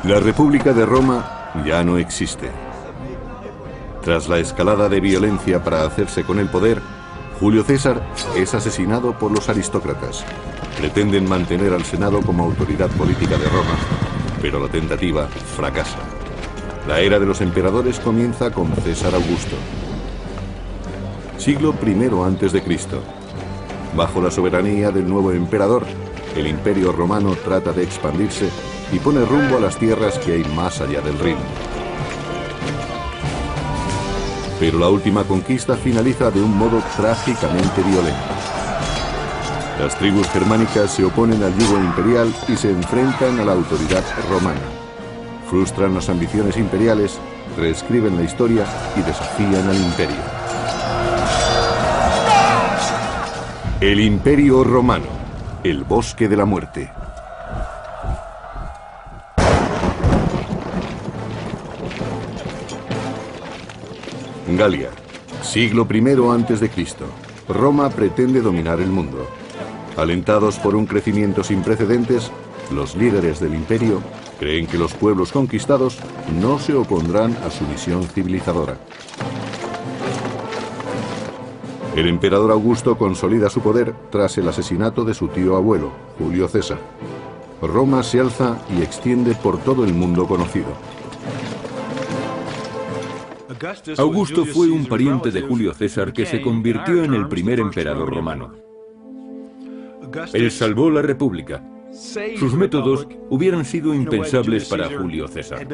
La República de Roma ya no existe. Tras la escalada de violencia para hacerse con el poder, Julio César es asesinado por los aristócratas. Pretenden mantener al Senado como autoridad política de Roma, pero la tentativa fracasa. La era de los emperadores comienza con César Augusto. Siglo I a.C. Bajo la soberanía del nuevo emperador, el Imperio Romano trata de expandirse y pone rumbo a las tierras que hay más allá del Rin. Pero la última conquista finaliza de un modo trágicamente violento. Las tribus germánicas se oponen al yugo imperial y se enfrentan a la autoridad romana. Frustran las ambiciones imperiales, reescriben la historia y desafían al imperio. El Imperio Romano, el bosque de la muerte. Galia, siglo I a.C. Roma pretende dominar el mundo. Alentados por un crecimiento sin precedentes, los líderes del imperio creen que los pueblos conquistados no se opondrán a su misión civilizadora. El emperador Augusto consolida su poder tras el asesinato de su tío abuelo, Julio César. Roma se alza y extiende por todo el mundo conocido. Augusto fue un pariente de Julio César que se convirtió en el primer emperador romano. Él salvó la República. Sus métodos hubieran sido impensables para Julio César.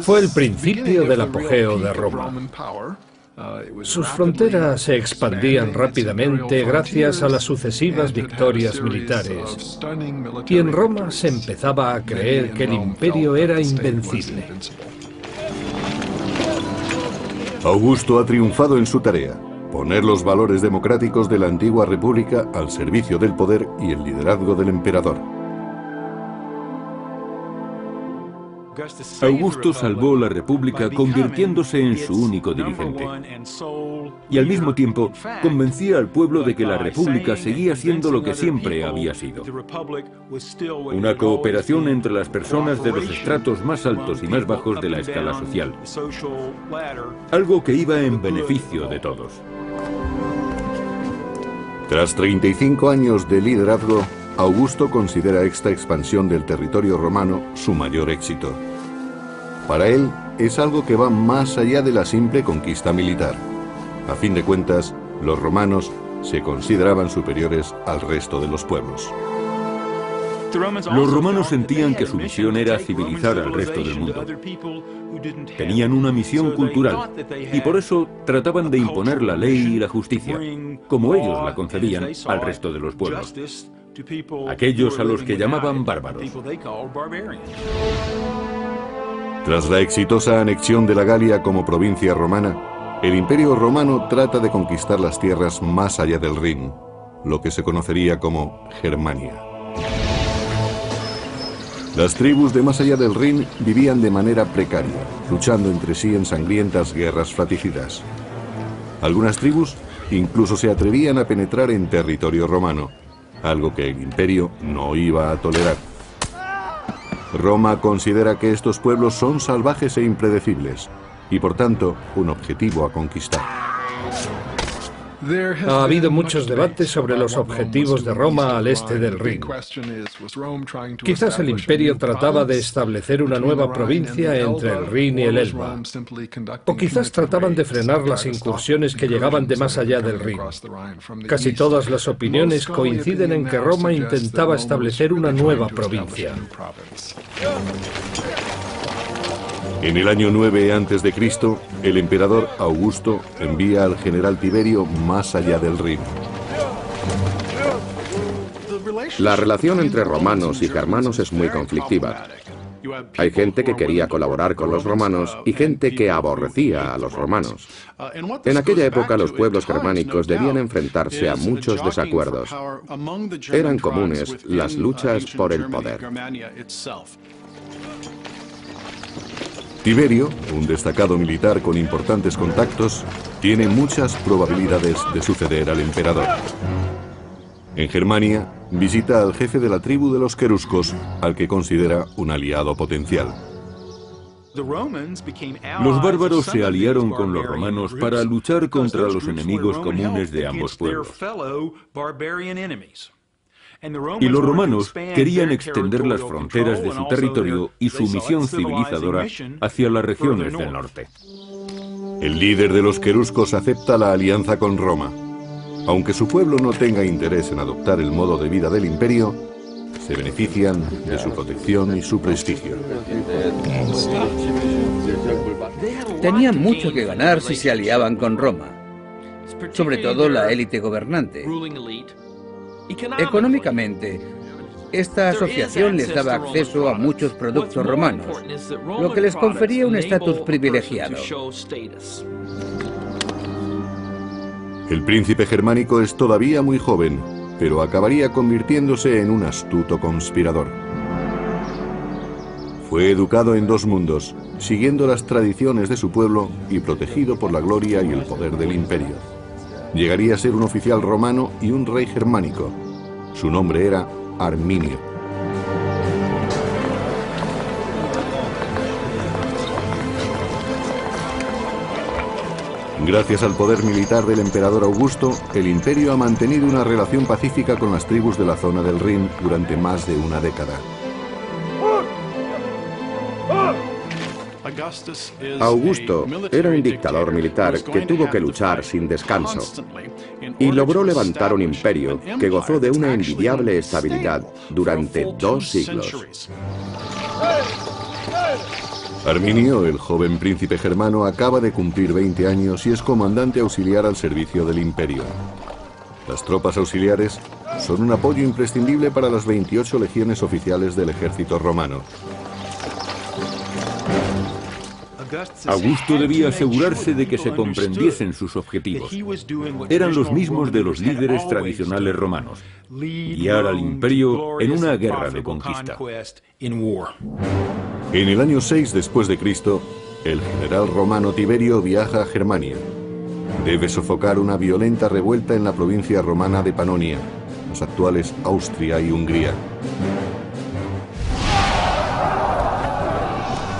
Fue el principio del apogeo de Roma. Sus fronteras se expandían rápidamente gracias a las sucesivas victorias militares, y en Roma se empezaba a creer que el imperio era invencible. Augusto ha triunfado en su tarea: poner los valores democráticos de la antigua república al servicio del poder y el liderazgo del emperador. Augusto salvó la República convirtiéndose en su único dirigente. Y al mismo tiempo convencía al pueblo de que la República seguía siendo lo que siempre había sido: una cooperación entre las personas de los estratos más altos y más bajos de la escala social. Algo que iba en beneficio de todos. Tras 35 años de liderazgo, Augusto considera esta expansión del territorio romano su mayor éxito. Para él, es algo que va más allá de la simple conquista militar. A fin de cuentas, los romanos se consideraban superiores al resto de los pueblos. Los romanos sentían que su misión era civilizar al resto del mundo. Tenían una misión cultural y por eso trataban de imponer la ley y la justicia, como ellos la concebían, al resto de los pueblos. Aquellos a los que llamaban bárbaros. Tras la exitosa anexión de la Galia como provincia romana, el Imperio Romano trata de conquistar las tierras más allá del Rin, lo que se conocería como Germania. Las tribus de más allá del Rin vivían de manera precaria, luchando entre sí en sangrientas guerras fratricidas. Algunas tribus incluso se atrevían a penetrar en territorio romano, algo que el imperio no iba a tolerar. Roma considera que estos pueblos son salvajes e impredecibles, y por tanto, un objetivo a conquistar. Ha habido muchos debates sobre los objetivos de Roma al este del Rin. Quizás el imperio trataba de establecer una nueva provincia entre el Rin y el Elba. O quizás trataban de frenar las incursiones que llegaban de más allá del Rin. Casi todas las opiniones coinciden en que Roma intentaba establecer una nueva provincia. En el año 9 a.C., el emperador Augusto envía al general Tiberio más allá del Rin. La relación entre romanos y germanos es muy conflictiva. Hay gente que quería colaborar con los romanos y gente que aborrecía a los romanos. En aquella época los pueblos germánicos debían enfrentarse a muchos desacuerdos. Eran comunes las luchas por el poder. Tiberio, un destacado militar con importantes contactos, tiene muchas probabilidades de suceder al emperador. En Germania, visita al jefe de la tribu de los queruscos, al que considera un aliado potencial. Los bárbaros se aliaron con los romanos para luchar contra los enemigos comunes de ambos pueblos. Y los romanos querían extender las fronteras de su territorio y su misión civilizadora hacia las regiones del norte. El líder de los queruscos acepta la alianza con Roma. Aunque su pueblo no tenga interés en adoptar el modo de vida del imperio, se benefician de su protección y su prestigio. Tenían mucho que ganar si se aliaban con Roma, sobre todo la élite gobernante. Económicamente, esta asociación les daba acceso a muchos productos romanos, lo que les confería un estatus privilegiado. El príncipe germánico es todavía muy joven, pero acabaría convirtiéndose en un astuto conspirador. Fue educado en dos mundos, siguiendo las tradiciones de su pueblo y protegido por la gloria y el poder del imperio. Llegaría a ser un oficial romano y un rey germánico. Su nombre era Arminio. Gracias al poder militar del emperador Augusto, el imperio ha mantenido una relación pacífica con las tribus de la zona del Rin durante más de una década. Augusto era un dictador militar que tuvo que luchar sin descanso y logró levantar un imperio que gozó de una envidiable estabilidad durante 2 siglos. Arminio, el joven príncipe germano, acaba de cumplir 20 años y es comandante auxiliar al servicio del imperio. Las tropas auxiliares son un apoyo imprescindible para las 28 legiones oficiales del ejército romano. Augusto debía asegurarse de que se comprendiesen sus objetivos. Eran los mismos de los líderes tradicionales romanos: guiar al imperio en una guerra de conquista. En el año 6 después de Cristo, el general romano Tiberio viaja a Germania. Debe sofocar una violenta revuelta en la provincia romana de Panonia, las actuales Austria y Hungría.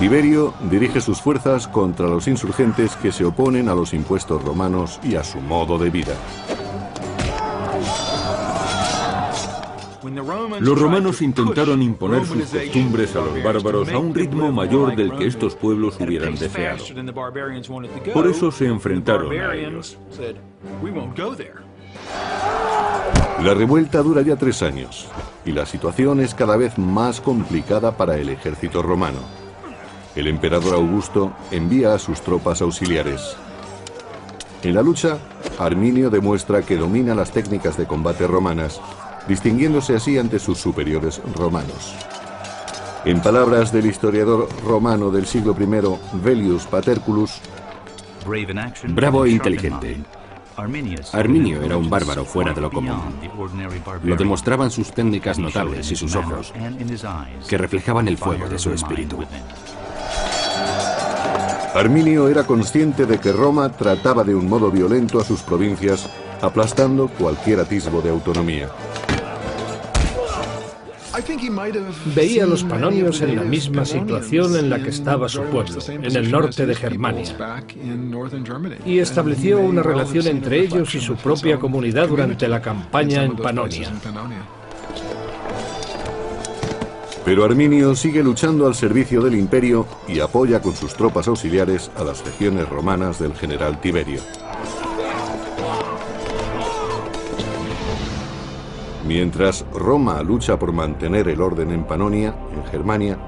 Tiberio dirige sus fuerzas contra los insurgentes que se oponen a los impuestos romanos y a su modo de vida. Los romanos intentaron imponer sus costumbres a los bárbaros a un ritmo mayor del que estos pueblos hubieran deseado. Por eso se enfrentaron a ellos. La revuelta dura ya 3 años y la situación es cada vez más complicada para el ejército romano. El emperador Augusto envía a sus tropas auxiliares. En la lucha, Arminio demuestra que domina las técnicas de combate romanas, distinguiéndose así ante sus superiores romanos. En palabras del historiador romano del siglo I, Velius Paterculus, bravo e inteligente. Arminio era un bárbaro fuera de lo común. Lo demostraban sus técnicas notables y sus ojos, que reflejaban el fuego de su espíritu. Arminio era consciente de que Roma trataba de un modo violento a sus provincias, aplastando cualquier atisbo de autonomía. Veía a los panonios en la misma situación en la que estaba su pueblo, en el norte de Germania, y estableció una relación entre ellos y su propia comunidad durante la campaña en Panonia. Pero Arminio sigue luchando al servicio del imperio y apoya con sus tropas auxiliares a las legiones romanas del general Tiberio. Mientras Roma lucha por mantener el orden en Panonia, en Germania,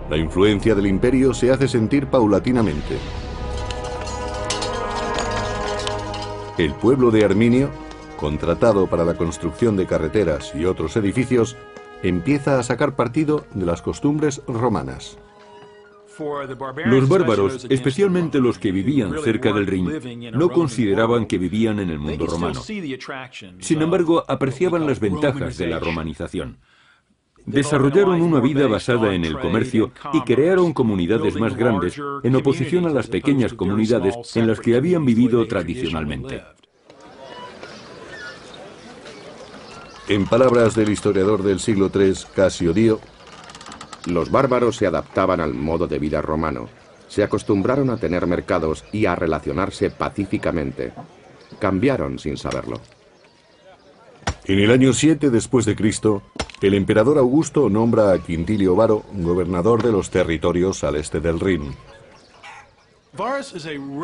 la influencia del imperio se hace sentir paulatinamente. El pueblo de Arminio, contratado para la construcción de carreteras y otros edificios, empieza a sacar partido de las costumbres romanas. Los bárbaros, especialmente los que vivían cerca del Rin, no consideraban que vivían en el mundo romano. Sin embargo, apreciaban las ventajas de la romanización. Desarrollaron una vida basada en el comercio y crearon comunidades más grandes, en oposición a las pequeñas comunidades en las que habían vivido tradicionalmente. En palabras del historiador del siglo III, Casio Dio, los bárbaros se adaptaban al modo de vida romano, se acostumbraron a tener mercados y a relacionarse pacíficamente. Cambiaron sin saberlo. En el año 7 después de Cristo, el emperador Augusto nombra a Quintilio Varo gobernador de los territorios al este del Rin.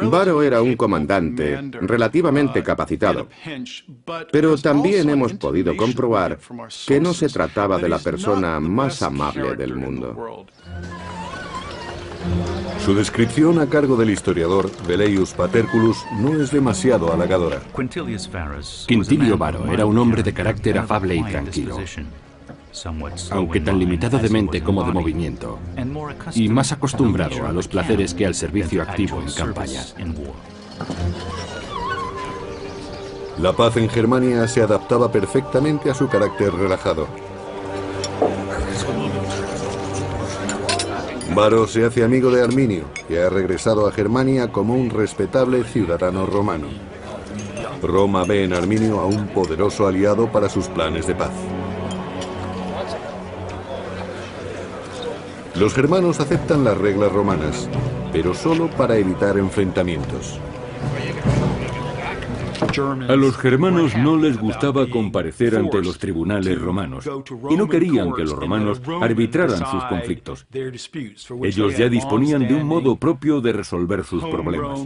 Varo era un comandante relativamente capacitado, pero también hemos podido comprobar que no se trataba de la persona más amable del mundo. Su descripción a cargo del historiador Velleius Paterculus no es demasiado halagadora. Quintilio Varo era un hombre de carácter afable y tranquilo, aunque tan limitado de mente como de movimiento, y más acostumbrado a los placeres que al servicio activo en campaña. La paz en Germania se adaptaba perfectamente a su carácter relajado. Varo se hace amigo de Arminio, que ha regresado a Germania como un respetable ciudadano romano. Roma ve en Arminio a un poderoso aliado para sus planes de paz. Los germanos aceptan las reglas romanas, pero solo para evitar enfrentamientos. A los germanos no les gustaba comparecer ante los tribunales romanos y no querían que los romanos arbitraran sus conflictos. Ellos ya disponían de un modo propio de resolver sus problemas.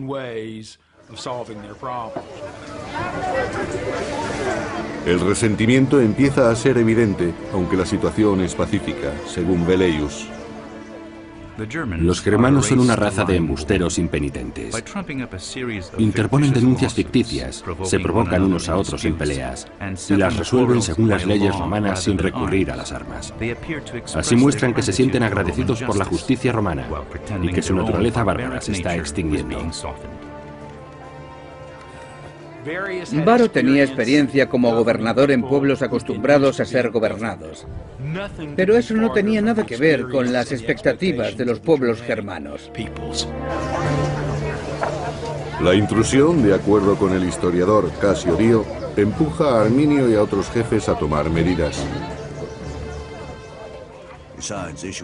El resentimiento empieza a ser evidente, aunque la situación es pacífica, según Velleius. Los germanos son una raza de embusteros impenitentes. Interponen denuncias ficticias, se provocan unos a otros en peleas y las resuelven según las leyes romanas sin recurrir a las armas. Así muestran que se sienten agradecidos por la justicia romana y que su naturaleza bárbara se está extinguiendo. Varo tenía experiencia como gobernador en pueblos acostumbrados a ser gobernados. Pero eso no tenía nada que ver con las expectativas de los pueblos germanos. La intrusión, de acuerdo con el historiador Casio Dio, empuja a Arminio y a otros jefes a tomar medidas.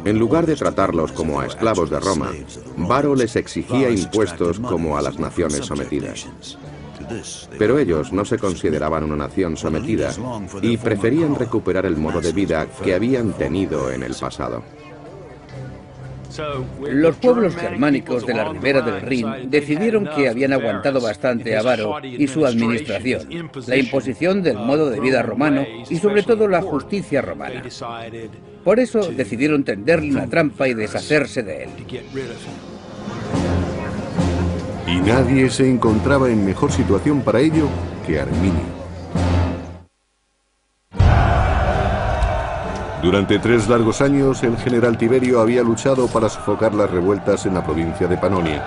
En lugar de tratarlos como a esclavos de Roma, Varo les exigía impuestos como a las naciones sometidas. Pero ellos no se consideraban una nación sometida y preferían recuperar el modo de vida que habían tenido en el pasado. Los pueblos germánicos de la ribera del Rin decidieron que habían aguantado bastante a Varo y su administración, la imposición del modo de vida romano y sobre todo la justicia romana. Por eso decidieron tenderle una trampa y deshacerse de él. Y nadie se encontraba en mejor situación para ello que Arminio. Durante 3 largos años, el general Tiberio había luchado para sofocar las revueltas en la provincia de Panonia.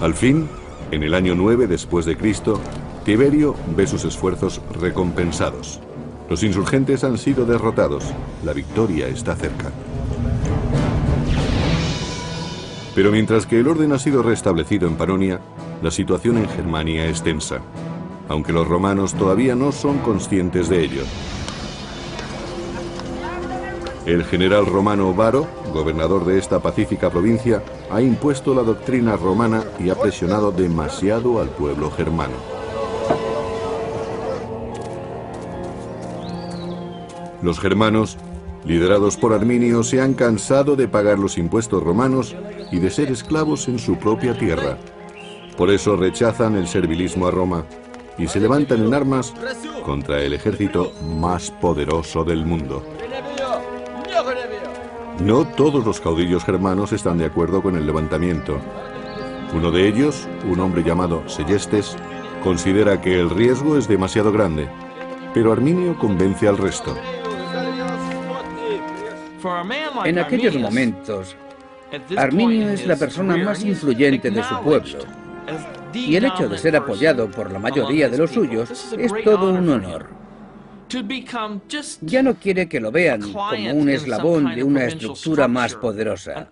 Al fin, en el año 9 después de Cristo, Tiberio ve sus esfuerzos recompensados. Los insurgentes han sido derrotados. La victoria está cerca. Pero mientras que el orden ha sido restablecido en Panonia, la situación en Germania es tensa, aunque los romanos todavía no son conscientes de ello. El general romano Varo, gobernador de esta pacífica provincia, ha impuesto la doctrina romana y ha presionado demasiado al pueblo germano. Los germanos, liderados por Arminio, se han cansado de pagar los impuestos romanos y de ser esclavos en su propia tierra. Por eso rechazan el servilismo a Roma y se levantan en armas contra el ejército más poderoso del mundo. No todos los caudillos germanos están de acuerdo con el levantamiento. Uno de ellos, un hombre llamado Sellestes, considera que el riesgo es demasiado grande, pero Arminio convence al resto. En aquellos momentos, Arminio es la persona más influyente de su pueblo, y el hecho de ser apoyado por la mayoría de los suyos es todo un honor. Ya no quiere que lo vean como un eslabón de una estructura más poderosa.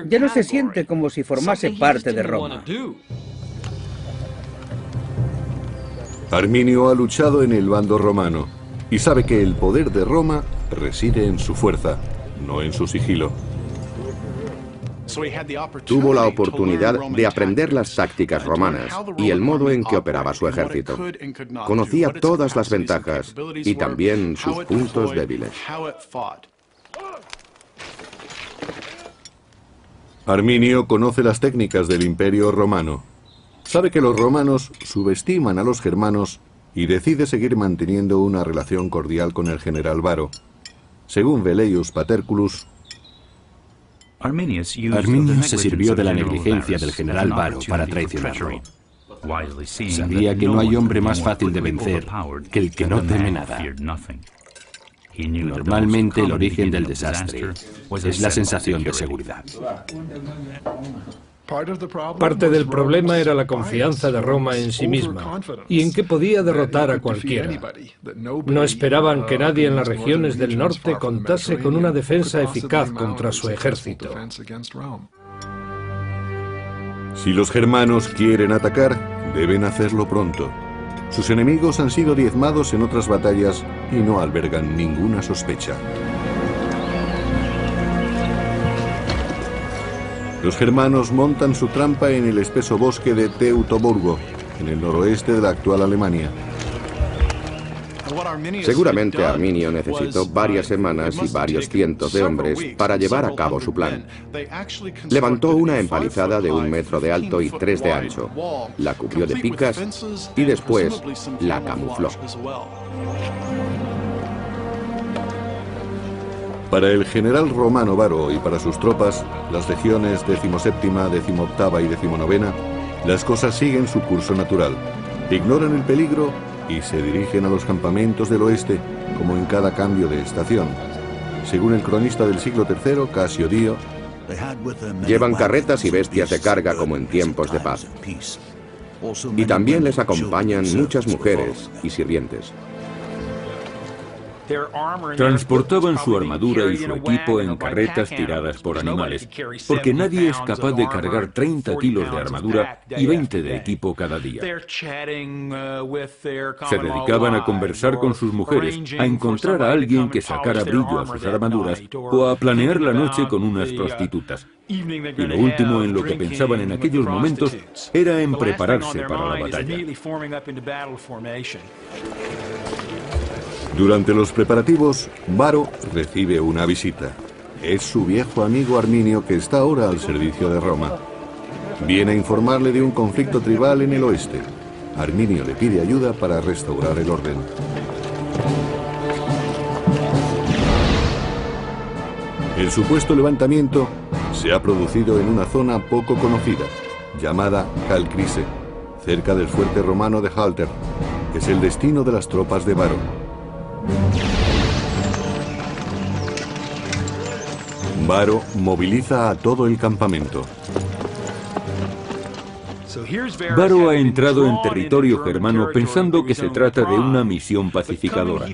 Ya no se siente como si formase parte de Roma. Arminio ha luchado en el bando romano y sabe que el poder de Roma reside en su fuerza, no en su sigilo. Tuvo la oportunidad de aprender las tácticas romanas y el modo en que operaba su ejército. Conocía todas las ventajas y también sus puntos débiles. Arminio conoce las técnicas del Imperio Romano. Sabe que los romanos subestiman a los germanos y decide seguir manteniendo una relación cordial con el general Varo. Según Velleius Paterculus, Arminio se sirvió de la negligencia del general Varo para traicionarlo. Sabía que no hay hombre más fácil de vencer que el que no teme nada. Normalmente el origen del desastre es la sensación de seguridad. Parte del problema era la confianza de Roma en sí misma y en que podía derrotar a cualquiera. No esperaban que nadie en las regiones del norte contase con una defensa eficaz contra su ejército. si los germanos quieren atacar, deben hacerlo pronto. Sus enemigos han sido diezmados en otras batallas y no albergan ninguna sospecha. Los germanos montan su trampa en el espeso bosque de Teutoburgo, en el noroeste de la actual Alemania. Seguramente Arminio necesitó varias semanas y varios cientos de hombres para llevar a cabo su plan. Levantó una empalizada de 1 metro de alto y 3 de ancho, la cubrió de picas y después la camufló. Para el general romano Varo y para sus tropas, las legiones 17ª, 18ª y 19ª, las cosas siguen su curso natural. Ignoran el peligro y se dirigen a los campamentos del oeste, como en cada cambio de estación. Según el cronista del siglo III, Casio Dio, llevan carretas y bestias de carga como en tiempos de paz. Y también les acompañan muchas mujeres y sirvientes. Transportaban su armadura y su equipo en carretas tiradas por animales, porque nadie es capaz de cargar 30 kilos de armadura y 20 de equipo cada día. Se dedicaban a conversar con sus mujeres, a encontrar a alguien que sacara brillo a sus armaduras o a planear la noche con unas prostitutas. Y lo último en lo que pensaban en aquellos momentos era en prepararse para la batalla. Durante los preparativos, Varo recibe una visita. Es su viejo amigo Arminio, que está ahora al servicio de Roma. Viene a informarle de un conflicto tribal en el oeste. Arminio le pide ayuda para restaurar el orden. El supuesto levantamiento se ha producido en una zona poco conocida, llamada Calcrise, cerca del fuerte romano de Halter. Es el destino de las tropas de Varo. Varo moviliza a todo el campamento. Varo ha entrado en territorio germano pensando que se trata de una misión pacificadora.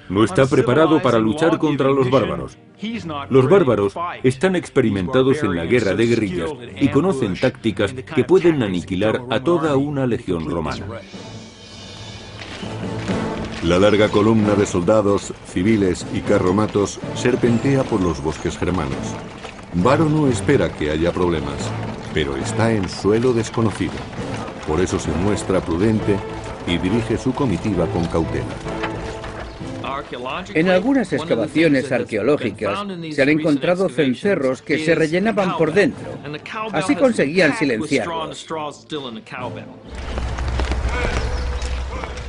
No está preparado para luchar contra los bárbaros. Los bárbaros están experimentados en la guerra de guerrillas y conocen tácticas que pueden aniquilar a toda una legión romana. La larga columna de soldados, civiles y carromatos serpentea por los bosques germanos. Varo no espera que haya problemas, pero está en suelo desconocido. Por eso se muestra prudente y dirige su comitiva con cautela. En algunas excavaciones arqueológicas se han encontrado cencerros que se rellenaban por dentro. Así conseguían silenciarlos.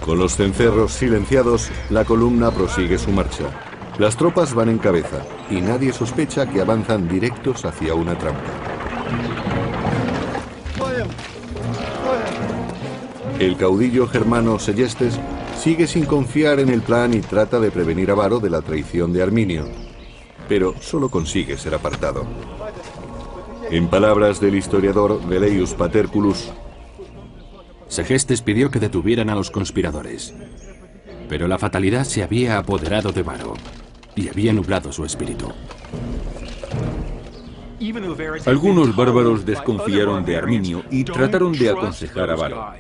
Con los cencerros silenciados, la columna prosigue su marcha. Las tropas van en cabeza y nadie sospecha que avanzan directos hacia una trampa. El caudillo germano Sellestes sigue sin confiar en el plan y trata de prevenir a Varo de la traición de Arminio, pero solo consigue ser apartado. En palabras del historiador Velleius Paterculus, Segestes pidió que detuvieran a los conspiradores, pero la fatalidad se había apoderado de Varo y había nublado su espíritu. Algunos bárbaros desconfiaron de Arminio y trataron de aconsejar a Varo.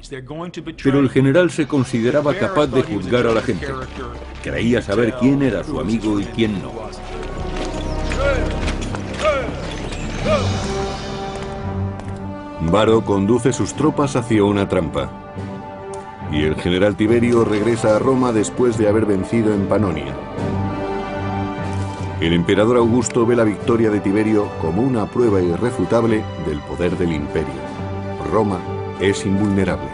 Pero el general se consideraba capaz de juzgar a la gente. Creía saber quién era su amigo y quién no. Varo conduce sus tropas hacia una trampa. Y el general Tiberio regresa a Roma después de haber vencido en Panonia. El emperador Augusto ve la victoria de Tiberio como una prueba irrefutable del poder del imperio. Roma es invulnerable.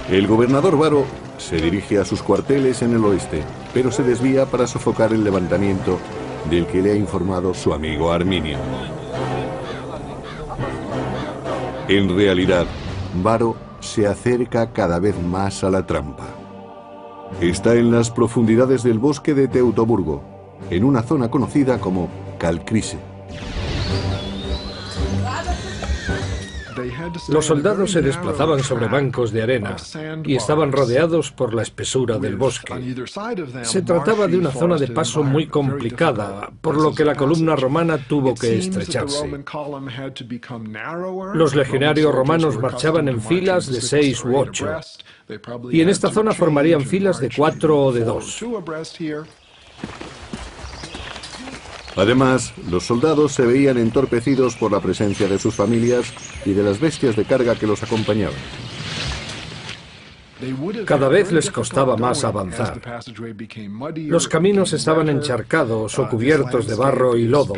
El gobernador Varo se dirige a sus cuarteles en el oeste, pero se desvía para sofocar el levantamiento del que le ha informado su amigo Arminio. En realidad, Varo se acerca cada vez más a la trampa. Está en las profundidades del bosque de Teutoburgo, en una zona conocida como Calcrise. Los soldados se desplazaban sobre bancos de arena y estaban rodeados por la espesura del bosque. Se trataba de una zona de paso muy complicada, por lo que la columna romana tuvo que estrecharse. Los legionarios romanos marchaban en filas de 6 u 8, y en esta zona formarían filas de 4 o de 2. Además, los soldados se veían entorpecidos por la presencia de sus familias y de las bestias de carga que los acompañaban. Cada vez les costaba más avanzar. Los caminos estaban encharcados o cubiertos de barro y lodo,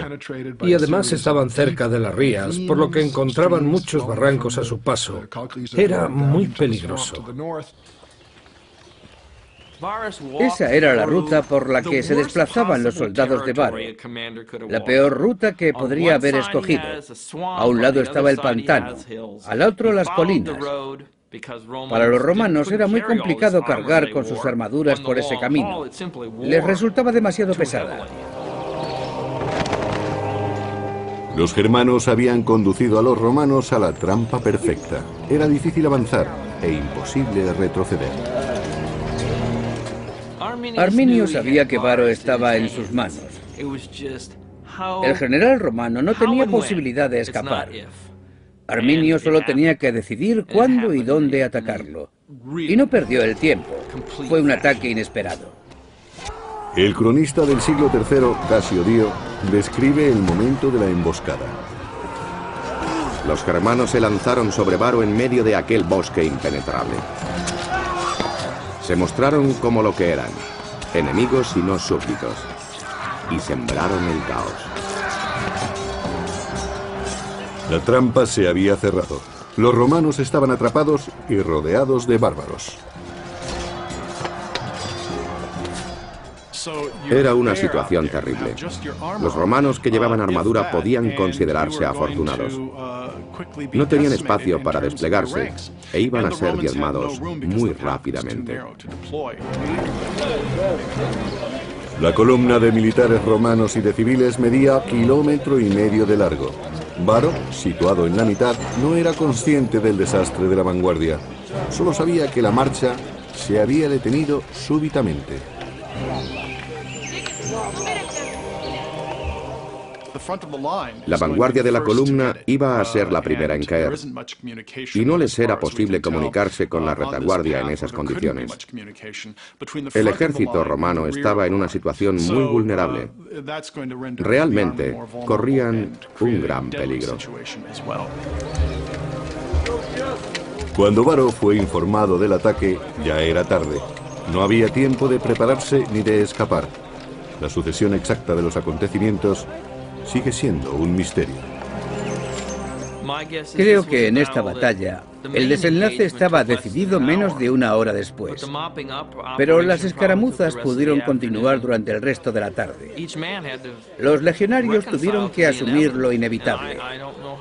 y además estaban cerca de las rías, por lo que encontraban muchos barrancos a su paso. Era muy peligroso. Esa era la ruta por la que se desplazaban los soldados de Varo. La peor ruta que podría haber escogido. A un lado estaba el pantano, al otro las colinas. Para los romanos era muy complicado cargar con sus armaduras por ese camino. Les resultaba demasiado pesada. Los germanos habían conducido a los romanos a la trampa perfecta. Era difícil avanzar e imposible retroceder. Arminio sabía que Varo estaba en sus manos. El general romano no tenía posibilidad de escapar. Arminio solo tenía que decidir cuándo y dónde atacarlo. Y no perdió el tiempo. Fue un ataque inesperado. El cronista del siglo III, Casio Dio, describe el momento de la emboscada. Los germanos se lanzaron sobre Varo en medio de aquel bosque impenetrable. Se mostraron como lo que eran, enemigos y no súbditos, y sembraron el caos. La trampa se había cerrado. Los romanos estaban atrapados y rodeados de bárbaros. Era una situación terrible. Los romanos que llevaban armadura podían considerarse afortunados. No tenían espacio para desplegarse e iban a ser diezmados muy rápidamente. La columna de militares romanos y de civiles medía 1,5 kilómetros de largo. Varo, situado en la mitad, no era consciente del desastre de la vanguardia. Solo sabía que la marcha se había detenido súbitamente. La vanguardia de la columna iba a ser la primera en caer, y no les era posible comunicarse con la retaguardia en esas condiciones. El ejército romano estaba en una situación muy vulnerable. Realmente corrían un gran peligro. Cuando Varo fue informado del ataque, ya era tarde. No había tiempo de prepararse ni de escapar. La sucesión exacta de los acontecimientos sigue siendo un misterio. Creo que en esta batalla el desenlace estaba decidido menos de 1 hora después, pero las escaramuzas pudieron continuar durante el resto de la tarde. Los legionarios tuvieron que asumir lo inevitable.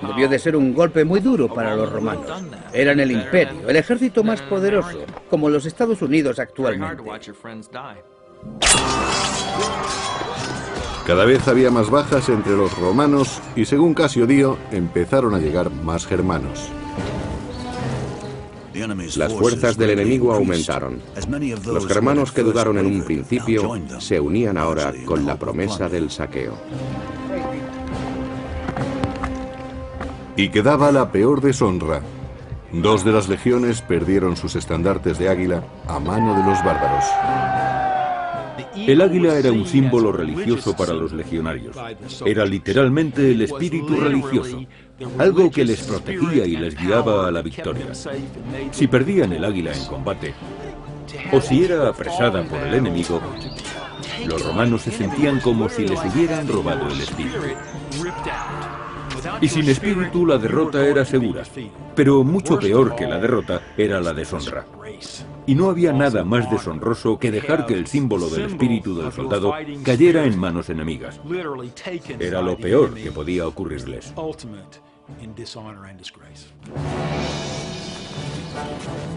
Debió de ser un golpe muy duro para los romanos. Eran el imperio, el ejército más poderoso, como los Estados Unidos actualmente. Cada vez había más bajas entre los romanos y, según Casio Dio, empezaron a llegar más germanos. Las fuerzas del enemigo aumentaron. Los germanos que dudaron en un principio se unían ahora con la promesa del saqueo. Y quedaba la peor deshonra. 2 de las legiones perdieron sus estandartes de águila a mano de los bárbaros. El águila era un símbolo religioso para los legionarios. Era literalmente el espíritu religioso, algo que les protegía y les guiaba a la victoria. Si perdían el águila en combate, o si era apresada por el enemigo, los romanos se sentían como si les hubieran robado el espíritu. Y sin espíritu la derrota era segura, pero mucho peor que la derrota era la deshonra. Y no había nada más deshonroso que dejar que el símbolo del espíritu del soldado cayera en manos enemigas. Era lo peor que podía ocurrirles.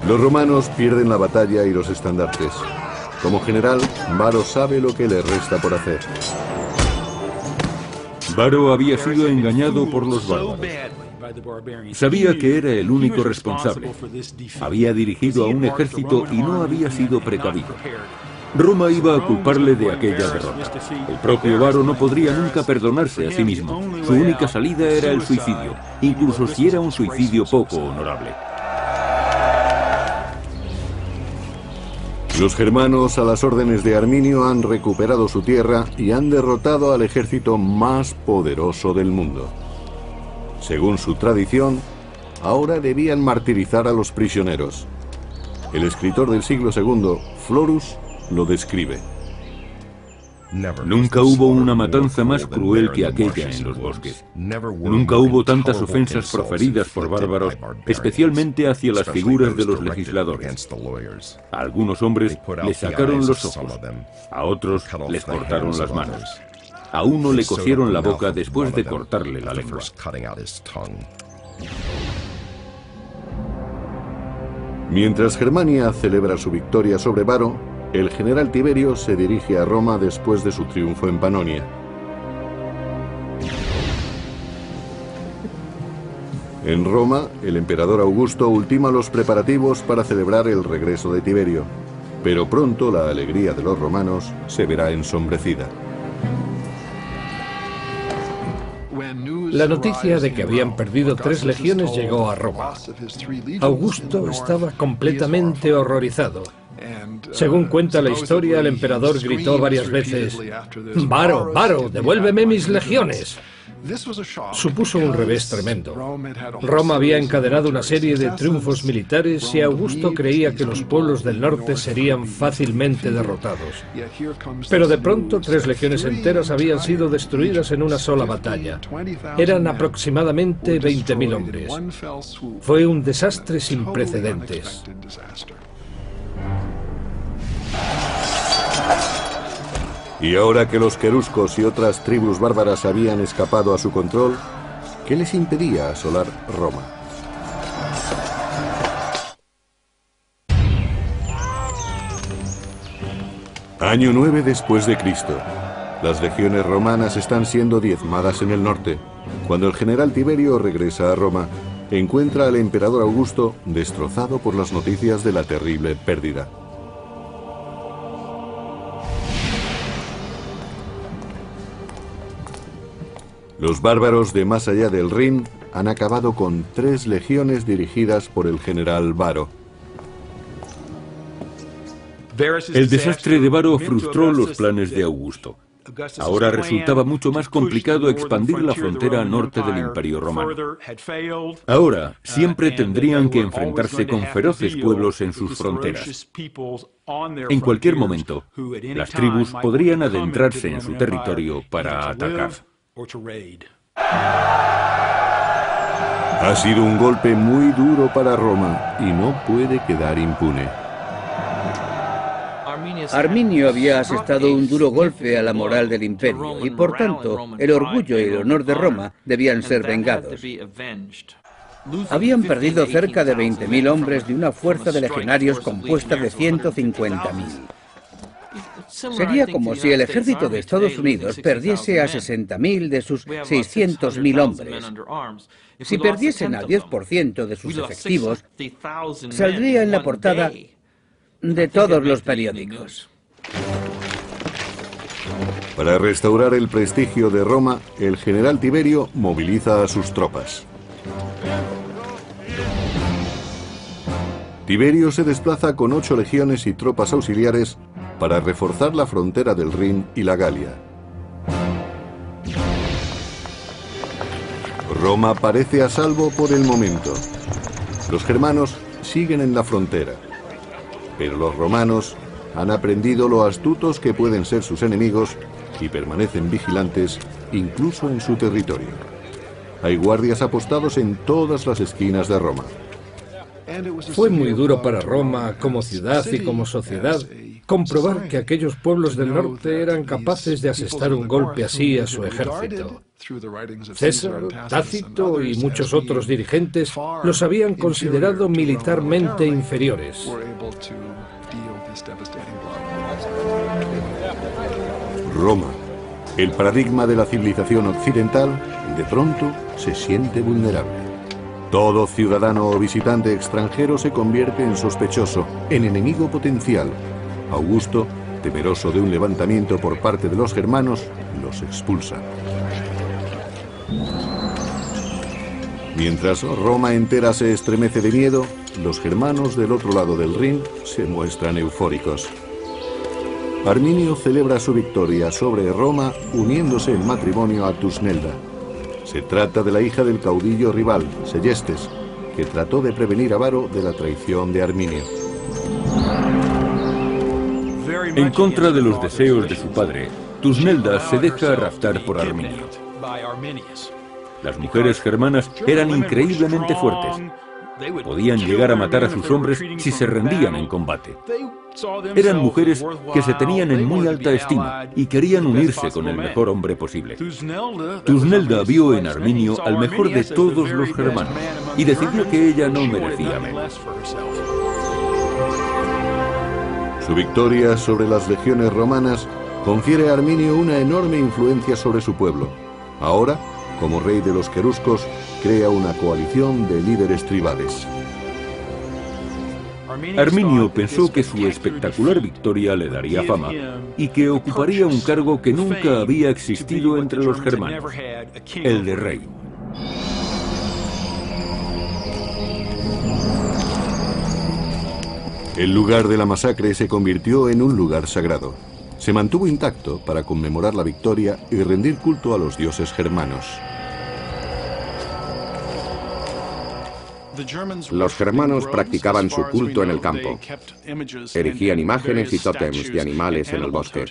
Los romanos pierden la batalla y los estandartes. Como general, Varo sabe lo que le resta por hacer. Varo había sido engañado por los bárbaros. Sabía que era el único responsable. Había dirigido a un ejército y no había sido precavido. Roma iba a culparle de aquella derrota. El propio Varo no podría nunca perdonarse a sí mismo. Su única salida era el suicidio, incluso si era un suicidio poco honorable. Los germanos, a las órdenes de Arminio, han recuperado su tierra y han derrotado al ejército más poderoso del mundo. Según su tradición, ahora debían martirizar a los prisioneros. El escritor del siglo II, Florus, lo describe. Nunca hubo una matanza más cruel que aquella en los bosques. Nunca hubo tantas ofensas proferidas por bárbaros, especialmente hacia las figuras de los legisladores. A algunos hombres les sacaron los ojos, a otros les cortaron las manos. A uno le cosieron la boca después de cortarle la lengua. Mientras Germania celebra su victoria sobre Varo, el general Tiberio se dirige a Roma después de su triunfo en Panonia. En Roma, el emperador Augusto ultima los preparativos para celebrar el regreso de Tiberio, pero pronto la alegría de los romanos se verá ensombrecida. La noticia de que habían perdido 3 legiones llegó a Roma. Augusto estaba completamente horrorizado. Según cuenta la historia, el emperador gritó varias veces: «Varo, Varo, devuélveme mis legiones». Supuso un revés tremendo. Roma había encadenado una serie de triunfos militares y Augusto creía que los pueblos del norte serían fácilmente derrotados. Pero de pronto 3 legiones enteras habían sido destruidas en una sola batalla. Eran aproximadamente 20.000 hombres. Fue un desastre sin precedentes. Y ahora que los queruscos y otras tribus bárbaras habían escapado a su control, ¿qué les impedía asolar Roma? Año 9 después de Cristo. Las legiones romanas están siendo diezmadas en el norte. Cuando el general Tiberio regresa a Roma, encuentra al emperador Augusto destrozado por las noticias de la terrible pérdida. Los bárbaros de más allá del Rin han acabado con 3 legiones dirigidas por el general Varo. El desastre de Varo frustró los planes de Augusto. Ahora resultaba mucho más complicado expandir la frontera norte del Imperio Romano. Ahora siempre tendrían que enfrentarse con feroces pueblos en sus fronteras. En cualquier momento, las tribus podrían adentrarse en su territorio para atacar. Ha sido un golpe muy duro para Roma y no puede quedar impune. Arminio había asestado un duro golpe a la moral del imperio y, por tanto, el orgullo y el honor de Roma debían ser vengados. Habían perdido cerca de 20.000 hombres de una fuerza de legionarios compuesta de 150.000. Sería como si el ejército de Estados Unidos perdiese a 60.000 de sus 600.000 hombres. Si perdiesen al 10% de sus efectivos, saldría en la portada de todos los periódicos. Para restaurar el prestigio de Roma, el general Tiberio moviliza a sus tropas. Tiberio se desplaza con 8 legiones y tropas auxiliares para reforzar la frontera del Rin y la Galia. Roma parece a salvo por el momento. Los germanos siguen en la frontera, pero los romanos han aprendido lo astutos que pueden ser sus enemigos y permanecen vigilantes incluso en su territorio. Hay guardias apostados en todas las esquinas de Roma. Fue muy duro para Roma, como ciudad y como sociedad, comprobar que aquellos pueblos del norte eran capaces de asestar un golpe así a su ejército. César, Tácito y muchos otros dirigentes los habían considerado militarmente inferiores. Roma, el paradigma de la civilización occidental, de pronto se siente vulnerable. Todo ciudadano o visitante extranjero se convierte en sospechoso, en enemigo potencial. Augusto, temeroso de un levantamiento por parte de los germanos, los expulsa. Mientras Roma entera se estremece de miedo, los germanos del otro lado del Rin se muestran eufóricos. Arminio celebra su victoria sobre Roma uniéndose en matrimonio a Tusnelda. Se trata de la hija del caudillo rival, Seyestes, que trató de prevenir a Varo de la traición de Arminio. En contra de los deseos de su padre, Tusnelda se deja raptar por Arminio. Las mujeres germanas eran increíblemente fuertes. Podían llegar a matar a sus hombres si se rendían en combate. Eran mujeres que se tenían en muy alta estima y querían unirse con el mejor hombre posible. Tusnelda vio en Arminio al mejor de todos los germanos y decidió que ella no merecía menos. Su victoria sobre las legiones romanas confiere a Arminio una enorme influencia sobre su pueblo. Ahora, como rey de los queruscos, crea una coalición de líderes tribales. Arminio pensó que su espectacular victoria le daría fama y que ocuparía un cargo que nunca había existido entre los germanos, el de rey. El lugar de la masacre se convirtió en un lugar sagrado. Se mantuvo intacto para conmemorar la victoria y rendir culto a los dioses germanos. Los germanos practicaban su culto en el campo. Erigían imágenes y tótems de animales en el bosque.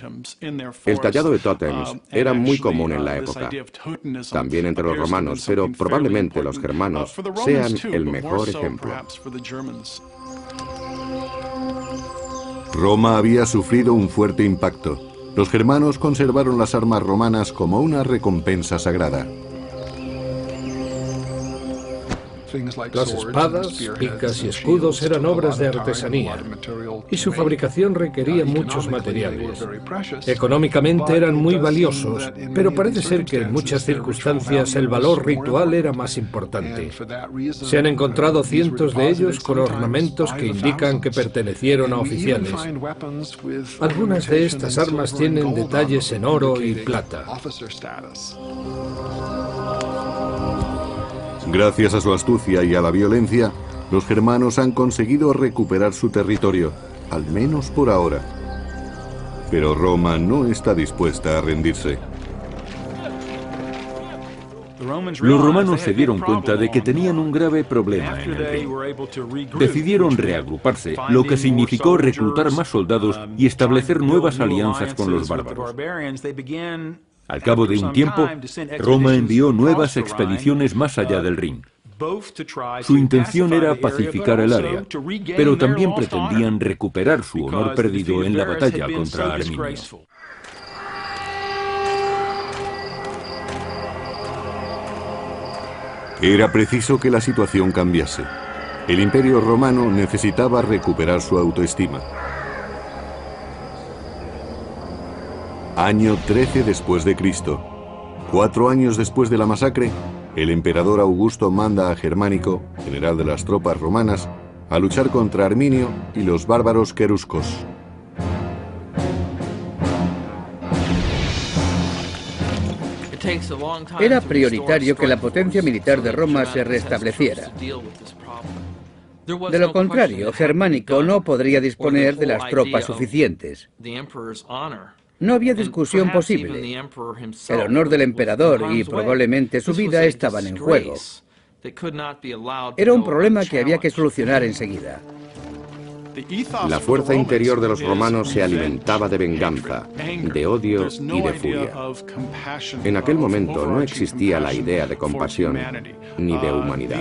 El tallado de tótems era muy común en la época, también entre los romanos, pero probablemente los germanos sean el mejor ejemplo. Roma había sufrido un fuerte impacto. Los germanos conservaron las armas romanas como una recompensa sagrada. Las espadas, picas y escudos eran obras de artesanía y su fabricación requería muchos materiales. Económicamente eran muy valiosos, pero parece ser que en muchas circunstancias el valor ritual era más importante. Se han encontrado cientos de ellos con ornamentos que indican que pertenecieron a oficiales. Algunas de estas armas tienen detalles en oro y plata. Gracias a su astucia y a la violencia, los germanos han conseguido recuperar su territorio, al menos por ahora. Pero Roma no está dispuesta a rendirse. Los romanos se dieron cuenta de que tenían un grave problema en el Rin. Decidieron reagruparse, lo que significó reclutar más soldados y establecer nuevas alianzas con los bárbaros. Al cabo de un tiempo, Roma envió nuevas expediciones más allá del Rin. Su intención era pacificar el área, pero también pretendían recuperar su honor perdido en la batalla contra Arminio. Era preciso que la situación cambiase. El Imperio Romano necesitaba recuperar su autoestima. Año 13 después de Cristo. 4 años después de la masacre, el emperador Augusto manda a Germánico, general de las tropas romanas, a luchar contra Arminio y los bárbaros queruscos. Era prioritario que la potencia militar de Roma se restableciera. De lo contrario, Germánico no podría disponer de las tropas suficientes. No había discusión posible. El honor del emperador y probablemente su vida estaban en juego. Era un problema que había que solucionar enseguida. La fuerza interior de los romanos se alimentaba de venganza, de odio y de furia. En aquel momento no existía la idea de compasión ni de humanidad.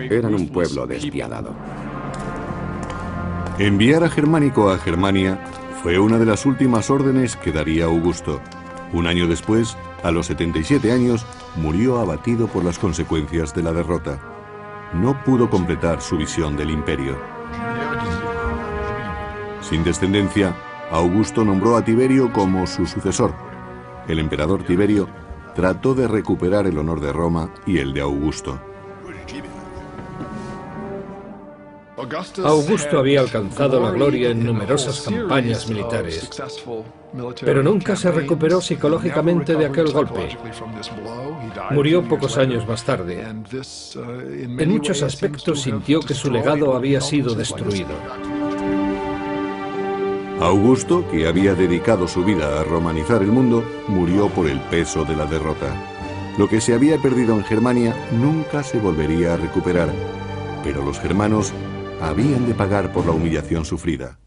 Eran un pueblo despiadado. Enviar a Germánico a Germania fue una de las últimas órdenes que daría Augusto. Un año después, a los 77 años, murió abatido por las consecuencias de la derrota. No pudo completar su visión del imperio. Sin descendencia, Augusto nombró a Tiberio como su sucesor. El emperador Tiberio trató de recuperar el honor de Roma y el de Augusto. Augusto había alcanzado la gloria en numerosas campañas militares, pero nunca se recuperó psicológicamente de aquel golpe. Murió pocos años más tarde. En muchos aspectos sintió que su legado había sido destruido. Augusto, que había dedicado su vida a romanizar el mundo, murió por el peso de la derrota. Lo que se había perdido en Germania nunca se volvería a recuperar, pero los germanos habían de pagar por la humillación sufrida.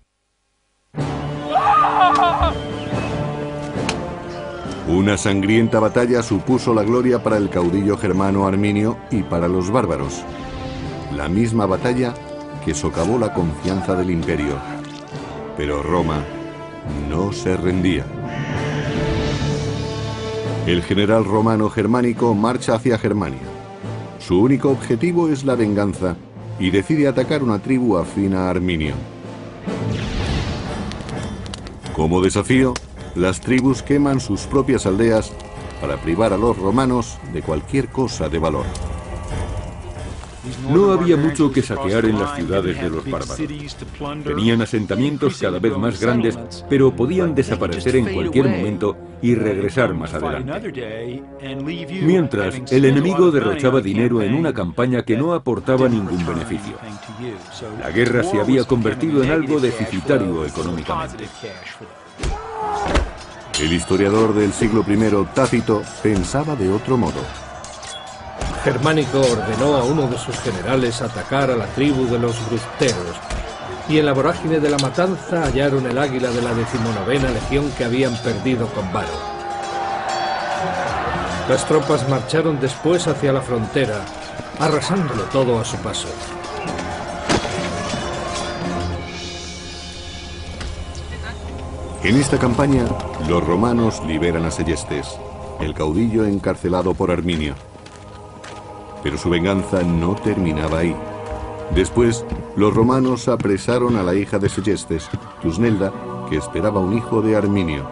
Una sangrienta batalla supuso la gloria para el caudillo germano Arminio y para los bárbaros. La misma batalla que socavó la confianza del imperio. Pero Roma no se rendía. El general romano Germánico marcha hacia Germania. Su único objetivo es la venganza y decide atacar una tribu afín a Arminio. Como desafío, las tribus queman sus propias aldeas para privar a los romanos de cualquier cosa de valor. No había mucho que saquear en las ciudades de los bárbaros. Tenían asentamientos cada vez más grandes, pero podían desaparecer en cualquier momento y regresar más adelante. Mientras, el enemigo derrochaba dinero en una campaña que no aportaba ningún beneficio. La guerra se había convertido en algo deficitario económicamente. El historiador del siglo I, Tácito, pensaba de otro modo. Germánico ordenó a uno de sus generales atacar a la tribu de los brusteros, y en la vorágine de la matanza hallaron el águila de la 19ª legión que habían perdido con Varo. Las tropas marcharon después hacia la frontera, arrasándolo todo a su paso. En esta campaña, los romanos liberan a Seyestes, el caudillo encarcelado por Arminio. Pero su venganza no terminaba ahí. Después, los romanos apresaron a la hija de Seyestes, Tusnelda, que esperaba un hijo de Arminio.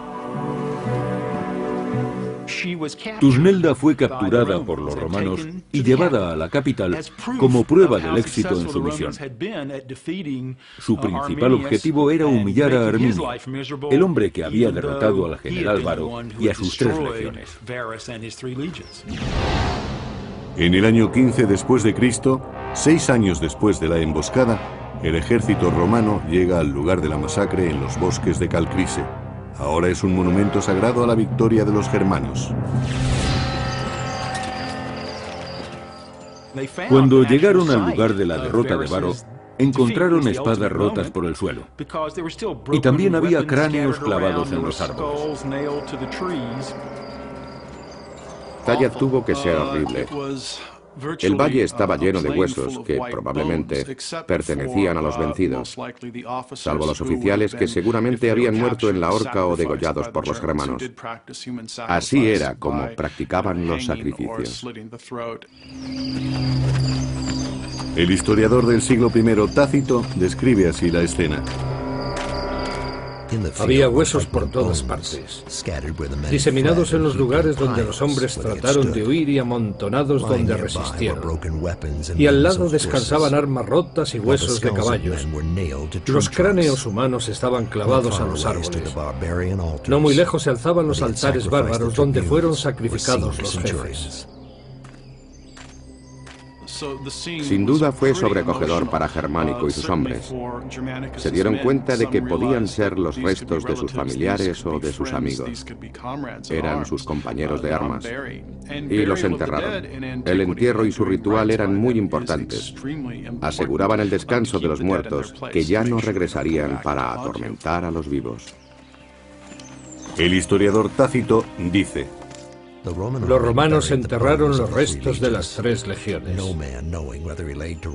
Tusnelda fue capturada por los romanos y llevada a la capital como prueba del éxito en su misión. Su principal objetivo era humillar a Arminio, el hombre que había derrotado al general Varo y a sus 3 legiones. En el año 15 después de Cristo, 6 años después de la emboscada, el ejército romano llega al lugar de la masacre en los bosques de Calcrise. Ahora es un monumento sagrado a la victoria de los germanos. Cuando llegaron al lugar de la derrota de Varo, encontraron espadas rotas por el suelo. Y también había cráneos clavados en los árboles. Talla tuvo que ser horrible. El valle estaba lleno de huesos que probablemente pertenecían a los vencidos, salvo los oficiales que seguramente habían muerto en la horca o degollados por los germanos. Así era como practicaban los sacrificios. El historiador del siglo I, Tácito, describe así la escena. Había huesos por todas partes, diseminados en los lugares donde los hombres trataron de huir y amontonados donde resistieron. Y al lado descansaban armas rotas y huesos de caballos. Los cráneos humanos estaban clavados a los árboles. No muy lejos se alzaban los altares bárbaros donde fueron sacrificados los jefes. Sin duda fue sobrecogedor para Germánico y sus hombres. Se dieron cuenta de que podían ser los restos de sus familiares o de sus amigos. Eran sus compañeros de armas. Y los enterraron. El entierro y su ritual eran muy importantes. Aseguraban el descanso de los muertos, que ya no regresarían para atormentar a los vivos. El historiador Tácito dice: los romanos enterraron los restos de las 3 legiones.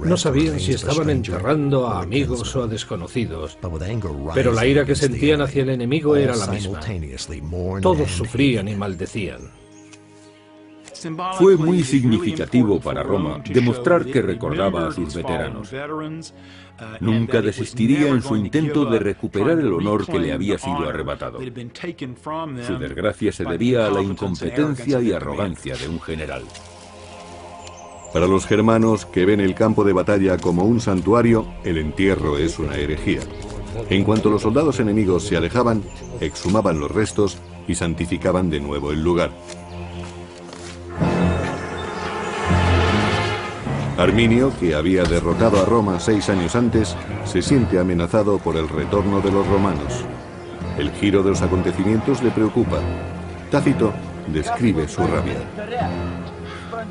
No sabían si estaban enterrando a amigos o a desconocidos, pero la ira que sentían hacia el enemigo era la misma. Todos sufrían y maldecían. Fue muy significativo para Roma demostrar que recordaba a sus veteranos. Nunca desistiría en su intento de recuperar el honor que le había sido arrebatado. Su desgracia se debía a la incompetencia y arrogancia de un general. Para los germanos, que ven el campo de batalla como un santuario, el entierro es una herejía. En cuanto los soldados enemigos se alejaban, exhumaban los restos y santificaban de nuevo el lugar. Arminio, que había derrotado a Roma 6 años antes, se siente amenazado por el retorno de los romanos. El giro de los acontecimientos le preocupa. Tácito describe su rabia.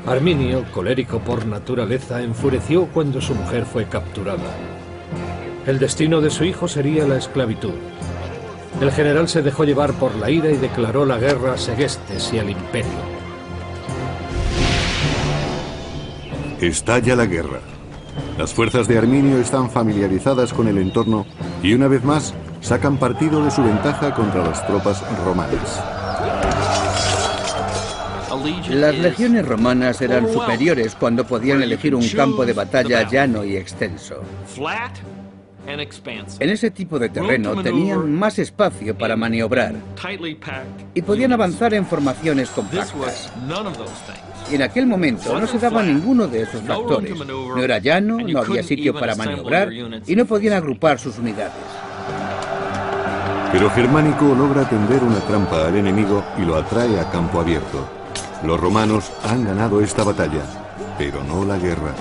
Arminio, colérico por naturaleza, enfureció cuando su mujer fue capturada. El destino de su hijo sería la esclavitud. El general se dejó llevar por la ira y declaró la guerra a Segestes y al imperio. Estalla la guerra. Las fuerzas de Arminio están familiarizadas con el entorno y una vez más sacan partido de su ventaja contra las tropas romanas. Las legiones romanas eran superiores cuando podían elegir un campo de batalla llano y extenso. En ese tipo de terreno tenían más espacio para maniobrar y podían avanzar en formaciones compactas. Y en aquel momento no se daba ninguno de esos factores. No era llano, no había sitio para maniobrar y no podían agrupar sus unidades. Pero Germánico logra tender una trampa al enemigo y lo atrae a campo abierto. Los romanos han ganado esta batalla, pero no la guerra.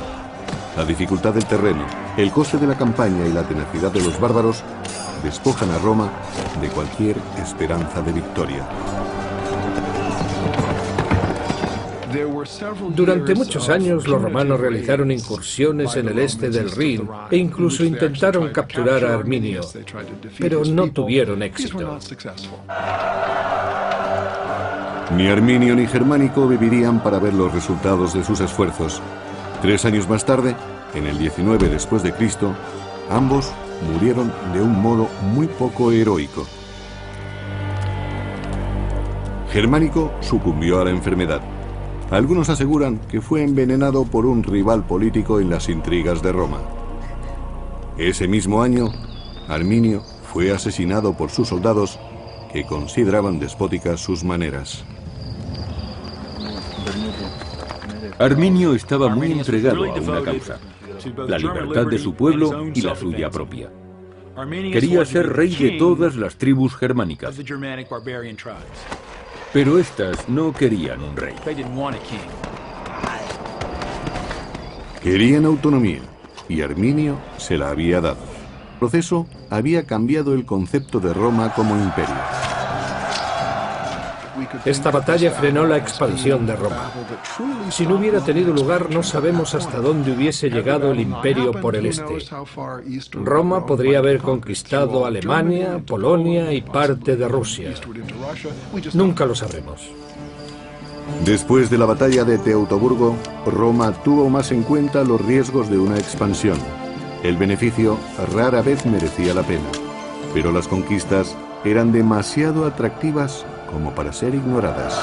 La dificultad del terreno, el coste de la campaña y la tenacidad de los bárbaros despojan a Roma de cualquier esperanza de victoria. Durante muchos años los romanos realizaron incursiones en el este del Rin e incluso intentaron capturar a Arminio, pero no tuvieron éxito. Ni Arminio ni Germánico vivirían para ver los resultados de sus esfuerzos. 3 años más tarde, en el 19 después de Cristo, ambos murieron de un modo muy poco heroico. Germánico sucumbió a la enfermedad. Algunos aseguran que fue envenenado por un rival político en las intrigas de Roma. Ese mismo año, Arminio fue asesinado por sus soldados que consideraban despóticas sus maneras. Arminio estaba muy entregado a una causa: la libertad de su pueblo y la suya propia. Quería ser rey de todas las tribus germánicas. Pero estas no querían un rey. Querían autonomía, y Arminio se la había dado. El proceso había cambiado el concepto de Roma como imperio. Esta batalla frenó la expansión de Roma. Si no hubiera tenido lugar, no sabemos hasta dónde hubiese llegado el imperio por el este. Roma podría haber conquistado Alemania, Polonia y parte de Rusia. Nunca lo sabremos. Después de la batalla de Teutoburgo, Roma tuvo más en cuenta los riesgos de una expansión. El beneficio rara vez merecía la pena, pero las conquistas eran demasiado atractivas como para ser ignoradas.